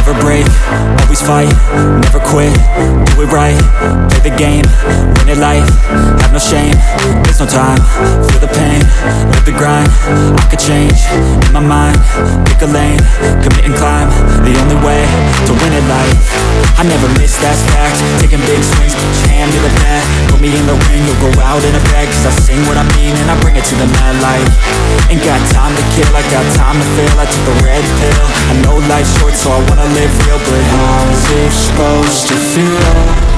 never break, always fight, never quit, do it right, play the game, win it life, have no shame, there's no time, feel the pain, live the grind, I could change, in my mind, pick a lane, commit and climb, the only way to win it life. I never miss, that's fact, taking big swings, put your hand to the bat, put me in the ring, you'll go out in a bag, cause I sing what I mean and I bring it to the mad light. Ain't got time to kill, I got time to feel, I took the red pill, I know life's short so I wanna live real, but how's it supposed to feel?